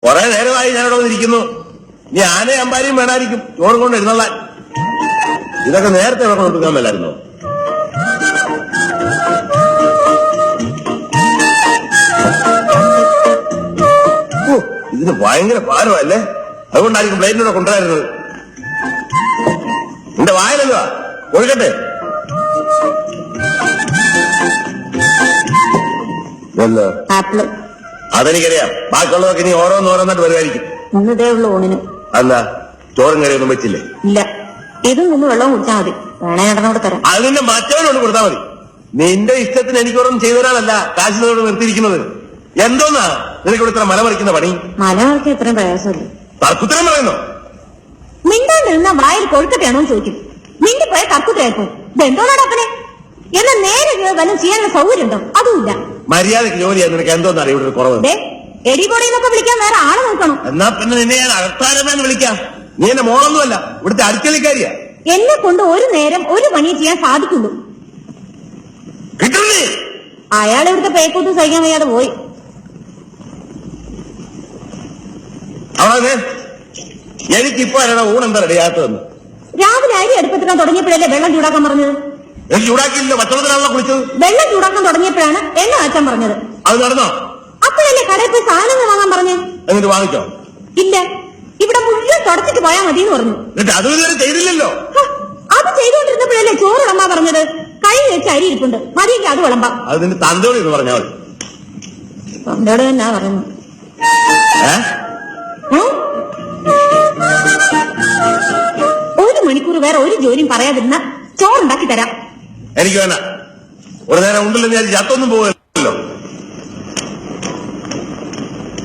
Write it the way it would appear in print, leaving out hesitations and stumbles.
കുറെ നേരമായി ഞാനിവിടെ വന്നിരിക്കുന്നു. നീ ആനയും അമ്പാരിയും വേണമായിരിക്കും ചോറും കൊണ്ട് എഴുന്നള്ളാൻ. ഇതൊക്കെ നേരത്തെ ഇവിടെ കൊണ്ടുവരാൻ മേലായിരുന്നോ? ഇതിന് ഭയങ്കര ഭാരമല്ലേ? അതുകൊണ്ടായിരിക്കും പ്ലേറ്റിലൂടെ കൊണ്ടുവരുന്നത്. എന്റെ വായനല്ലോ ഒഴുകട്ടെ. ആപ്പിള് അതെനിക്കറിയാം. ബാക്കിയുള്ളതൊക്കെ ഇനി ഓരോന്നോരോന്നായിട്ട് വരുമായിരിക്കും. ഇന്നതേ ഉള്ളു ഊണിന്. അല്ല ചോറും കറിയൊന്നും വെച്ചില്ലേ? ഇല്ല, ഇതും നിന്ന് വെള്ളം കുടിച്ചാൽ മതി. വേണേ ഏട്ടനോട് തരാം. അതിന്റെ മറ്റവനോട് കൊടുത്താൽ മതി. നിന്റെ ഇഷ്ടത്തിന് എനിക്കൊന്നും ചെയ്തവരാളല്ല കാശിനോട് നിർത്തിയിരിക്കുന്നത്. എന്തോന്നാ നിനക്ക് ഇവിടെ ഇത്ര മല മറിക്കുന്ന പണി? മലയാളത്തിൽ ഇത്രയും പ്രയാസമില്ല. തർക്കുത്തരം പറയുന്നോ? മിണ്ടാണ്ട് നിന്നാ വായിൽ കൊഴുക്കട്ടെയാണോ ചോദിക്കും. മിണ്ടിപ്പോയ തർക്കുത്തരായിപ്പോ. ഇതെന്തോന്നാണ് അപ്പനെ? എന്നാ നേരെ വല്ലതും ചെയ്യാനുള്ള സൗകര്യം ഉണ്ടോ? അതുമില്ല. മര്യാദക്ക് ജോലി ചെയ്യാൻ നിനക്ക് എന്തോന്നറിയ ഇവിടെ കുറവ്? എടിപൊടിന്നൊക്കെ വിളിക്കാൻ വേറെ ആള് നോക്കണം. എന്നാ പിന്നെ നിന്നെ ഞാൻ അകത്താരമെന്ന് വിളിക്കാം. നീ എന്റെ മോളൊന്നുമല്ല, ഇവിടുത്തെ അടുക്കളിക്കാരിയാ. എന്നെ കൊണ്ട് ഒരു നേരം ഒരു പണി ചെയ്യാൻ സാധിക്കുള്ളൂ. കിട്ടുന്നേ അയാൾ ഇവിടുത്തെ പേക്കൂത്ത് സഹിക്കാൻ വയ്യാതെ പോയി. അവളെ എനിക്കിപ്പോ ആരാണ് ഊണെന്താ റെഡിയാത്തതെന്ന്? രാവിലെ അരി അടുപ്പത്തിനാൻ തുടങ്ങിയപ്പോഴല്ലേ വെള്ളം ചൂടാക്കാൻ പറഞ്ഞത്? എനിക്ക് ചൂടാക്കിയില്ല, പച്ചവെള്ളത്തിനാണല്ലോ കുളിച്ചത്. വെള്ളം ചൂടാക്കാൻ തുടങ്ങിയപ്പോഴാണ് എണ്ണ കാച്ചാൻ പറഞ്ഞത്. അത് നടന്നോ? അപ്പോഴല്ലേ കടയിൽ പോയി സാധനങ്ങൾ വാങ്ങാൻ പറഞ്ഞേ? എന്നിട്ട് വാങ്ങിച്ചോ? ഇല്ല, ഇവിടെ മുഴുവൻ തുടച്ചിട്ട് പോയാൽ മതി എന്ന് പറഞ്ഞു. എന്നിട്ട് അത് ഇതുവരെ ചെയ്തില്ലല്ലോ. അത് ചെയ്തുകൊണ്ടിരുന്നപ്പോഴല്ലേ ചോറ് വിളമ്പാ പറഞ്ഞത്. കഴുകി വെച്ച് അരി ഇരിപ്പുണ്ട്, മതിയെങ്കിൽ അത് വിളമ്പാം. അത് നിന്റെ തന്തോട് എന്ന് പറഞ്ഞാൽ മതി. തന്തോട് തന്നെയാ പറയുന്നു. ഒരു മണിക്കൂർ വേറെ ഒരു ജോലിയും പറയാതിരുന്ന ചോറുണ്ടാക്കി തരാം. എനിക്ക് വേണ്ട. ഒരു നേരം ഉണ്ടല്ലോ ഞാൻ ചത്തൊന്നും പോവുക.